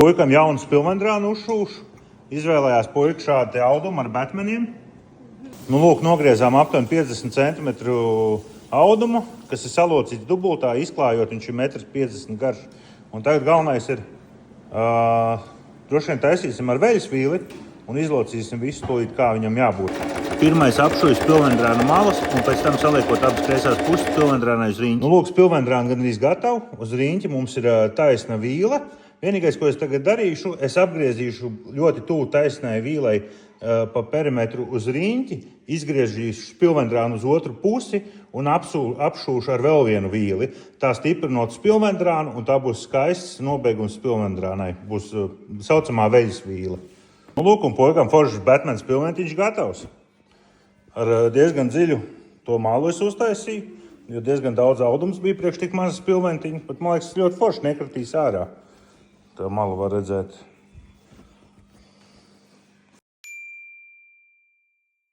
Puikam jaunu spilvendrānu uzšūšu. Izvēlējās puika šādu te audumu ar betmeniem. Nu, lūk, nogriezām aptuveni 50 cm audumu, kas ir salocīts dubultā, izklājot, viņš ir 1,50 m garš. Un tagad galvenais ir, droši vien taisīsim ar veļas vīli un izlocīsim visu tūlīt, kā viņam jābūt. Pirmais apšujas spilvendrānu malas un pēc tam saliekot abas kreisās puses spilvendrānai uz riņķi. Nu, lūk, spilvendrāna gandrīz gatavu. Uz riņķi mums ir taisna vīle. Vienīgais, ko es tagad darīšu, es apgriezīšu ļoti tuvu taisnai vīlei pa perimetru uz riņķi, izgriežīšu spilvendrānu uz otru pusi un apšūšu ar vēl vienu vīli. Tā stiprinot spilvendrānu un tā būs skaists nobeigums spilvendrānai. Būs saucamā veļas vīle. Nu, lūk, un puikam foršs Batman spilventiņš gatavs. Ar diezgan dziļu to malu es uztaisīju, jo diezgan daudz audums bija priekš tik maza spilventiņa, bet man liekas ļoti forši nekratīs ārā. Tā malu var redzēt.